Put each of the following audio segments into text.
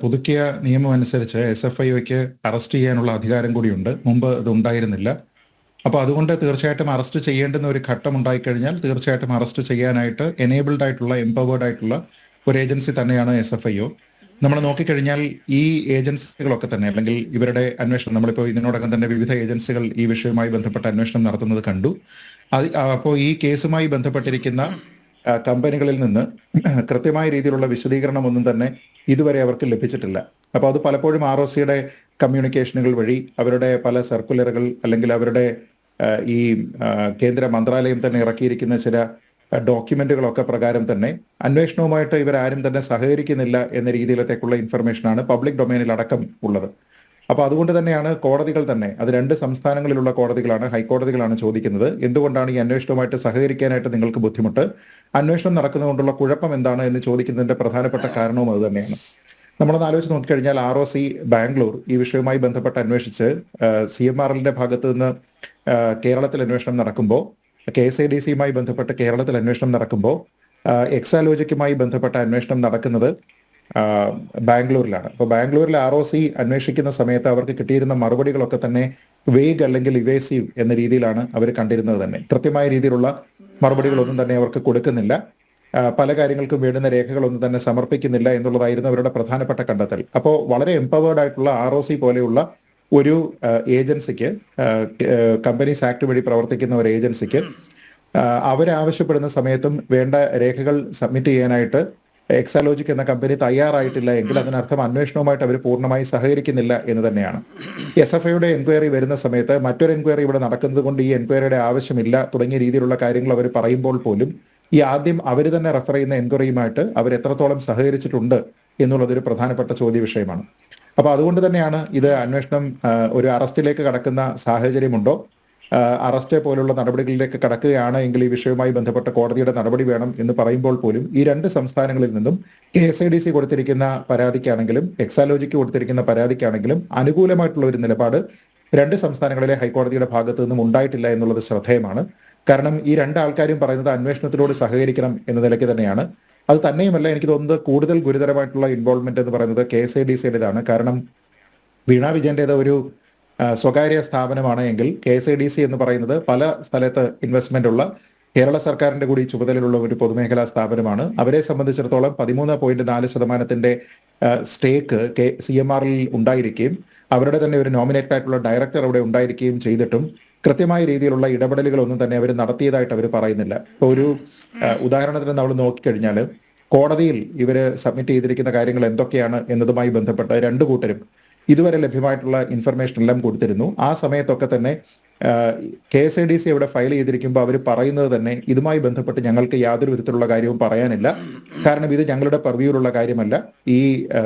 പുതുക്കിയ നിയമം അനുസരിച്ച് SFIOയ്ക്ക് അറസ്റ്റ് ചെയ്യാനുള്ള അധികാരം കൂടിയുണ്ട്. മുമ്പ് ഇത് ഉണ്ടായിരുന്നില്ല. അപ്പോൾ അതുകൊണ്ട് തീർച്ചയായിട്ടും അറസ്റ്റ് ചെയ്യേണ്ടുന്ന ഒരു ഘട്ടം ഉണ്ടായിക്കഴിഞ്ഞാൽ തീർച്ചയായിട്ടും അറസ്റ്റ് ചെയ്യാനായിട്ട് എനേബിൾഡ് ആയിട്ടുള്ള എംപവേർഡ് ആയിട്ടുള്ള ഒരു ഏജൻസി തന്നെയാണ് SFIO. നമ്മൾ നോക്കിക്കഴിഞ്ഞാൽ ഈ ഏജൻസികളൊക്കെ തന്നെ അല്ലെങ്കിൽ ഇവരുടെ അന്വേഷണം, നമ്മളിപ്പോൾ ഇതിനോടകം തന്നെ വിവിധ ഏജൻസികൾ ഈ വിഷയവുമായി ബന്ധപ്പെട്ട അന്വേഷണം നടത്തുന്നത് കണ്ടു. അപ്പോൾ ഈ കേസുമായി ബന്ധപ്പെട്ടിരിക്കുന്ന കമ്പനികളിൽ നിന്ന് കൃത്യമായ രീതിയിലുള്ള വിശദീകരണം ഒന്നും തന്നെ ഇതുവരെ അവർക്ക് ലഭിച്ചിട്ടില്ല. അപ്പോൾ അത് പലപ്പോഴും ROCയുടെ കമ്മ്യൂണിക്കേഷനുകൾ വഴി, അവരുടെ പല സർക്കുലറുകൾ അല്ലെങ്കിൽ അവരുടെ ഈ കേന്ദ്ര മന്ത്രാലയം തന്നെ ഇറക്കിയിരിക്കുന്ന ചില ഡോക്യുമെന്റുകളൊക്കെ പ്രകാരം തന്നെ അന്വേഷണവുമായിട്ട് ഇവരാരും തന്നെ സഹകരിക്കുന്നില്ല എന്ന രീതിയിലത്തേക്കുള്ള ഇൻഫർമേഷനാണ് പബ്ലിക് ഡൊമൈനിൽ അടക്കം ഉള്ളത്. അപ്പോൾ അതുകൊണ്ട് തന്നെയാണ് കോടതികൾ തന്നെ, അത് 2 സംസ്ഥാനങ്ങളിലുള്ള കോടതികളാണ്, ഹൈക്കോടതികളാണ് ചോദിക്കുന്നത്, എന്തുകൊണ്ടാണ് ഈ അന്വേഷണവുമായിട്ട് സഹകരിക്കാനായിട്ട് നിങ്ങൾക്ക് ബുദ്ധിമുട്ട്, അന്വേഷണം നടക്കുന്നതുകൊണ്ടുള്ള കുഴപ്പം എന്താണ് എന്ന് ചോദിക്കുന്നതിന്റെ പ്രധാനപ്പെട്ട കാരണവും അത് തന്നെയാണ്. നമ്മളൊന്ന് ആലോചിച്ച് നോക്കിക്കഴിഞ്ഞാൽ ROC ബാംഗ്ലൂർ ഈ വിഷയവുമായി ബന്ധപ്പെട്ട് അന്വേഷിച്ച് CMRLന്റെ ഭാഗത്ത് നിന്ന് കേരളത്തിൽ അന്വേഷണം നടക്കുമ്പോൾ, KSADCയുമായി ബന്ധപ്പെട്ട് കേരളത്തിൽ അന്വേഷണം നടക്കുമ്പോൾ, എക്സാലോജിക്കുമായി ബന്ധപ്പെട്ട അന്വേഷണം നടക്കുന്നത് ബാംഗ്ലൂരിലാണ്. അപ്പോൾ ബാംഗ്ലൂരിൽ ROC അന്വേഷിക്കുന്ന സമയത്ത് അവർക്ക് കിട്ടിയിരുന്ന മറുപടികളൊക്കെ തന്നെ വേഗ് അല്ലെങ്കിൽ ഇവേസീവ് എന്ന രീതിയിലാണ് അവർ കണ്ടിരുന്നത് തന്നെ. കൃത്യമായ രീതിയിലുള്ള മറുപടികളൊന്നും തന്നെ അവർക്ക് കൊടുക്കുന്നില്ല, പല കാര്യങ്ങൾക്കും വേണ്ടുന്ന രേഖകളൊന്നും തന്നെ സമർപ്പിക്കുന്നില്ല എന്നുള്ളതായിരുന്നു അവരുടെ പ്രധാനപ്പെട്ട കണ്ടെത്തൽ. അപ്പോൾ വളരെ എംപവേർഡ് ആയിട്ടുള്ള ROC പോലെയുള്ള ഒരു ഏജൻസിക്ക്, കമ്പനീസ് ആക്ട് വഴി പ്രവർത്തിക്കുന്ന ഒരു ഏജൻസിക്ക് അവരാവശ്യപ്പെടുന്ന സമയത്തും വേണ്ട രേഖകൾ സബ്മിറ്റ് ചെയ്യാനായിട്ട് എക്സാലോജിക് എന്ന കമ്പനി തയ്യാറായിട്ടില്ല എങ്കിൽ അതിനർത്ഥം അന്വേഷണവുമായിട്ട് അവർ പൂർണ്ണമായി സഹകരിക്കുന്നില്ല എന്ന് തന്നെയാണ്. SFIയുടെ എൻക്വയറി വരുന്ന സമയത്ത് മറ്റൊരു എൻക്വയറി ഇവിടെ നടക്കുന്നത് കൊണ്ട് ഈ എൻക്വയറിയുടെ ആവശ്യമില്ല തുടങ്ങിയ രീതിയിലുള്ള കാര്യങ്ങൾ അവർ പറയുമ്പോൾ പോലും ഈ ആദ്യം അവർ തന്നെ റെഫർ ചെയ്യുന്ന എൻക്വയറിയുമായിട്ട് അവർ എത്രത്തോളം സഹകരിച്ചിട്ടുണ്ട് എന്നുള്ളതൊരു പ്രധാനപ്പെട്ട ചോദ്യ വിഷയമാണ്. അപ്പോൾ അതുകൊണ്ട് തന്നെയാണ് ഇത് അന്വേഷണം ഒരു അറസ്റ്റിലേക്ക് കടക്കുന്ന സാഹചര്യമുണ്ടോ, അറസ്റ്റ് പോലുള്ള നടപടികളിലേക്ക് കടക്കുകയാണ് എങ്കിൽ ഈ വിഷയവുമായി ബന്ധപ്പെട്ട കോടതിയുടെ നടപടി വേണം എന്ന് പറയുമ്പോൾ പോലും ഈ 2 സംസ്ഥാനങ്ങളിൽ നിന്നും KSADC കൊടുത്തിരിക്കുന്ന പരാതിക്കാണെങ്കിലും എക്സാലോജിക്ക് കൊടുത്തിരിക്കുന്ന പരാതിക്കാണെങ്കിലും അനുകൂലമായിട്ടുള്ള ഒരു നിലപാട് 2 സംസ്ഥാനങ്ങളിലെ ഹൈക്കോടതിയുടെ ഭാഗത്തു നിന്നും ഉണ്ടായിട്ടില്ല എന്നുള്ളത് ശ്രദ്ധേയമാണ്. കാരണം ഈ 2 ആൾക്കാരും പറയുന്നത് അന്വേഷണത്തിനോട് സഹകരിക്കണം എന്ന നിലയ്ക്ക് തന്നെയാണ്. അത് തന്നെയുമല്ല, എനിക്ക് തോന്നുന്നത് കൂടുതൽ ഗുരുതരമായിട്ടുള്ള ഇൻവോൾവ്മെന്റ് എന്ന് പറയുന്നത് KSADCയുടേതാണ്. കാരണം വീണ വിജയന്റേത് ഒരു സ്വകാര്യ സ്ഥാപനമാണ് എങ്കിൽ KSADC എന്ന് പറയുന്നത് പല സ്ഥലത്ത് ഇൻവെസ്റ്റ്മെന്റ് ഉള്ള കേരള സർക്കാരിന്റെ കൂടി ചുമതലയുള്ള ഒരു പൊതുമേഖലാ സ്ഥാപനമാണ്. അവരെ സംബന്ധിച്ചിടത്തോളം 13.4% സ്റ്റേക്ക് CMRL ഉണ്ടായിരിക്കുകയും അവരുടെ തന്നെ ഒരു നോമിനേറ്റഡ് ആയിട്ടുള്ള ഡയറക്ടർ അവിടെ ഉണ്ടായിരിക്കുകയും ചെയ്തിട്ടും കൃത്യമായ രീതിയിലുള്ള ഇടപെടലുകളൊന്നും തന്നെ അവർ നടത്തിയതായിട്ട് അവർ പറയുന്നില്ല. ഇപ്പോൾ ഒരു ഉദാഹരണത്തിന് നമ്മൾ നോക്കിക്കഴിഞ്ഞാൽ കോടതിയിൽ ഇവർ സബ്മിറ്റ് ചെയ്തിരിക്കുന്ന കാര്യങ്ങൾ എന്തൊക്കെയാണ് എന്നതുമായി ബന്ധപ്പെട്ട് 2 കൂട്ടരും ഇതുവരെ ലഭ്യമായിട്ടുള്ള ഇൻഫർമേഷൻ എല്ലാം കൊടുത്തിരുന്നു. ആ സമയത്തൊക്കെ തന്നെ KSADC ഇവിടെ ഫയൽ ചെയ്തിരിക്കുമ്പോൾ അവർ പറയുന്നത് തന്നെ ഇതുമായി ബന്ധപ്പെട്ട് ഞങ്ങൾക്ക് യാതൊരു വിധത്തിലുള്ള കാര്യവും പറയാനില്ല, കാരണം ഇത് ഞങ്ങളുടെ പർവ്യൂലുള്ള കാര്യമല്ല. ഈ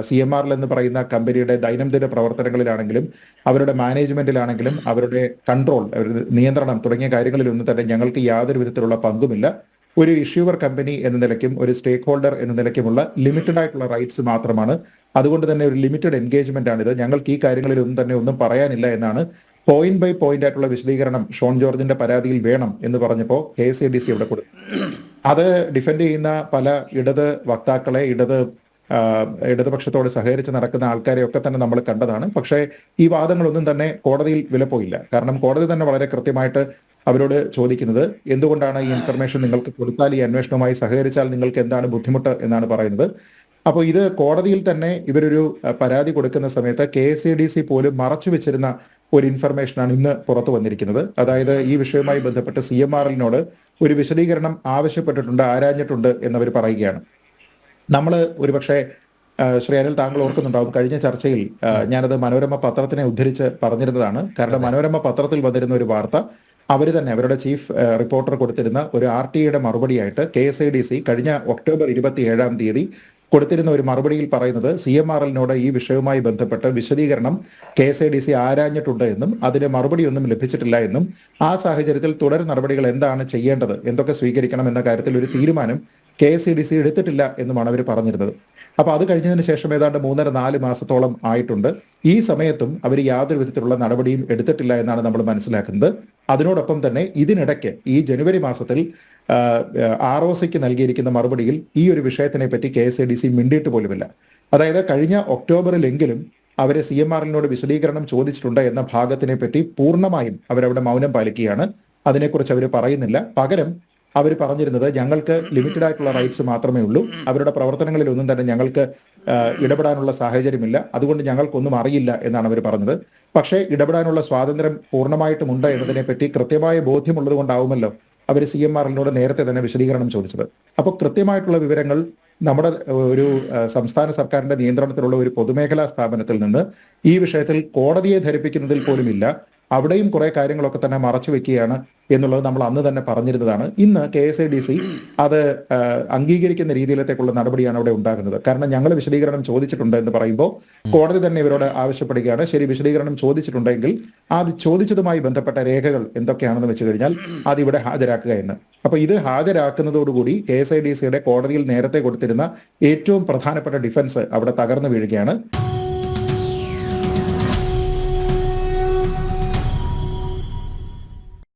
CMRL എന്ന് പറയുന്ന കമ്പനിയുടെ ദൈനംദിന പ്രവർത്തനങ്ങളിലാണെങ്കിലും അവരുടെ മാനേജ്മെന്റിലാണെങ്കിലും അവരുടെ കൺട്രോൾ, അവരുടെ നിയന്ത്രണം തുടങ്ങിയ കാര്യങ്ങളിലൊന്നും തന്നെ ഞങ്ങൾക്ക് യാതൊരു വിധത്തിലുള്ള പങ്കുമില്ല. ഒരു ഇഷ്യൂവർ കമ്പനി എന്ന നിലയ്ക്കും ഒരു സ്റ്റേക്ക് ഹോൾഡർ എന്ന നിലയ്ക്കുമുള്ള ലിമിറ്റഡ് ആയിട്ടുള്ള റൈറ്റ്സ് മാത്രമാണ്. അതുകൊണ്ട് തന്നെ ഒരു ലിമിറ്റഡ് എൻഗേജ്മെന്റ് ആണിത്. ഞങ്ങൾക്ക് ഈ കാര്യങ്ങളിൽ ഒന്നും പറയാനില്ല എന്നാണ് പോയിന്റ് ബൈ പോയിന്റ് ആയിട്ടുള്ള വിശദീകരണം ഷോൺ ജോർജിന്റെ പരാതിയിൽ വേണം എന്ന് പറഞ്ഞപ്പോൾ KSADC ഇവിടെ കൊടുത്തു. അത് ഡിഫെൻഡ് ചെയ്യുന്ന പല ഇടത് വക്താക്കളെ, ഇടതുപക്ഷത്തോട് സഹകരിച്ച് നടക്കുന്ന ആൾക്കാരെ ഒക്കെ തന്നെ നമ്മൾ കണ്ടതാണ്. പക്ഷേ ഈ വാദങ്ങളൊന്നും തന്നെ കോടതിയിൽ വിലപ്പോയില്ല. കാരണം കോടതി തന്നെ വളരെ കൃത്യമായിട്ട് അവരോട് ചോദിക്കുന്നത് എന്തുകൊണ്ടാണ് ഈ ഇൻഫർമേഷൻ നിങ്ങൾക്ക് കൊടുത്താൽ, ഈ അന്വേഷണവുമായി സഹകരിച്ചാൽ നിങ്ങൾക്ക് എന്താണ് ബുദ്ധിമുട്ട് എന്നാണ് പറയുന്നത്. അപ്പോൾ ഇത് കോടതിയിൽ തന്നെ ഇവരൊരു പരാതി കൊടുക്കുന്ന സമയത്ത് KSADC പോലും മറച്ചു വെച്ചിരുന്ന ഒരു ഇൻഫർമേഷനാണ് ഇന്ന് പുറത്തു വന്നിരിക്കുന്നത്. അതായത് ഈ വിഷയവുമായി ബന്ധപ്പെട്ട് CMRLനോട് ഒരു വിശദീകരണം ആവശ്യപ്പെട്ടിട്ടുണ്ട്, ആരാഞ്ഞിട്ടുണ്ട് എന്നവർ പറയുകയാണ്. നമ്മൾ ഒരുപക്ഷെ ശ്രീ അനിൽ താങ്കൾ ഓർക്കുന്നുണ്ടാവും, കഴിഞ്ഞ ചർച്ചയിൽ ഞാനത് മനോരമ പത്രത്തിനെ ഉദ്ധരിച്ച് പറഞ്ഞിരുന്നതാണ്. കാരണം മനോരമ പത്രത്തിൽ വന്നിരുന്ന ഒരു വാർത്ത അവർ തന്നെ അവരുടെ ചീഫ് റിപ്പോർട്ടർ കൊടുത്തിരുന്ന ഒരു RTIയുടെ മറുപടിയായിട്ട് KSADC കഴിഞ്ഞ ഒക്ടോബർ 27 കൊടുത്തിരുന്ന ഒരു മറുപടിയിൽ പറയുന്നത് CMRLനോട് ഈ വിഷയവുമായി ബന്ധപ്പെട്ട് വിശദീകരണം KSADC ആരാഞ്ഞിട്ടുണ്ട് എന്നും അതിന് മറുപടിയൊന്നും ലഭിച്ചിട്ടില്ല എന്നും ആ സാഹചര്യത്തിൽ തുടർ നടപടികൾ എന്താണ് ചെയ്യേണ്ടത്, എന്തൊക്കെ സ്വീകരിക്കണം എന്ന കാര്യത്തിൽ ഒരു തീരുമാനം KSEDC എടുത്തിട്ടില്ല എന്നുമാണ് അവർ പറഞ്ഞിരുന്നത്. അപ്പോൾ അത് കഴിഞ്ഞതിന് ശേഷം ഏതാണ്ട് 3.5-4 മാസത്തോളം ആയിട്ടുണ്ട്. ഈ സമയത്തും അവർ യാതൊരു വിധത്തിലുള്ള നടപടിയും എടുത്തിട്ടില്ല എന്നാണ് നമ്മൾ മനസ്സിലാക്കുന്നത്. അതിനോടൊപ്പം തന്നെ ഇതിനിടയ്ക്ക് ഈ ജനുവരി മാസത്തിൽ ROCക്ക് നൽകിയിരിക്കുന്ന മറുപടിയിൽ ഈ ഒരു വിഷയത്തിനെ പറ്റി KSEDC മിണ്ടിയിട്ട് പോലുമില്ല. അതായത് കഴിഞ്ഞ ഒക്ടോബറിലെങ്കിലും അവരെ CMRLനോട് വിശദീകരണം ചോദിച്ചിട്ടുണ്ട് എന്ന ഭാഗത്തിനെ പറ്റി പൂർണ്ണമായും അവരവിടെ മൗനം പാലിക്കുകയാണ്. അതിനെക്കുറിച്ച് അവർ പറയുന്നില്ല. പകരം അവർ പറഞ്ഞിരുന്നത് ഞങ്ങൾക്ക് ലിമിറ്റഡ് ആയിട്ടുള്ള റൈറ്റ്സ് മാത്രമേ ഉള്ളൂ, അവരുടെ പ്രവർത്തനങ്ങളിൽ ഒന്നും തന്നെ ഞങ്ങൾക്ക് ഇടപെടാനുള്ള സാഹചര്യമില്ല, അതുകൊണ്ട് ഞങ്ങൾക്കൊന്നും അറിയില്ല എന്നാണ് അവർ പറഞ്ഞത്. പക്ഷേ ഇടപെടാനുള്ള സ്വാതന്ത്ര്യം പൂർണ്ണമായിട്ടുമുണ്ട് എന്നതിനെപ്പറ്റി കൃത്യമായ ബോധ്യമുള്ളത് കൊണ്ടാവുമല്ലോ അവർ CMRLനോട് നേരത്തെ തന്നെ വിശദീകരണം ചോദിച്ചത്. അപ്പോൾ കൃത്യമായിട്ടുള്ള വിവരങ്ങൾ നമ്മുടെ ഒരു സംസ്ഥാന സർക്കാരിന്റെ നിയന്ത്രണത്തിലുള്ള ഒരു പൊതുമേഖലാ സ്ഥാപനത്തിൽ നിന്ന് ഈ വിഷയത്തിൽ കോടതിയെ ധരിപ്പിക്കുന്നതിൽ പോലുമില്ല. അവിടെയും കുറെ കാര്യങ്ങളൊക്കെ തന്നെ മറച്ചു വെക്കുകയാണ് എന്നുള്ളത് നമ്മൾ അന്ന് തന്നെ പറഞ്ഞിരുന്നതാണ്. ഇന്ന് KSEDC അത് അംഗീകരിക്കുന്ന രീതിയിലേക്കുള്ള നടപടിയാണ് അവിടെ ഉണ്ടാകുന്നത്. കാരണം ഞങ്ങൾ വിശദീകരണം ചോദിച്ചിട്ടുണ്ട് എന്ന് പറയുമ്പോൾ കോടതി തന്നെ ഇവരോട് ആവശ്യപ്പെടുകയാണ്, ശരി വിശദീകരണം ചോദിച്ചിട്ടുണ്ടെങ്കിൽ അത് ചോദിച്ചതുമായി ബന്ധപ്പെട്ട രേഖകൾ എന്തൊക്കെയാണെന്ന് വെച്ച് കഴിഞ്ഞാൽ അത് ഇവിടെ ഹാജരാക്കുക എന്ന്. അപ്പൊ ഇത് ഹാജരാക്കുന്നതോടുകൂടി KSIDCയുടെ കോടതിയിൽ നേരത്തെ കൊടുത്തിരുന്ന ഏറ്റവും പ്രധാനപ്പെട്ട ഡിഫൻസ് അവിടെ തകർന്നു വീഴുകയാണ്.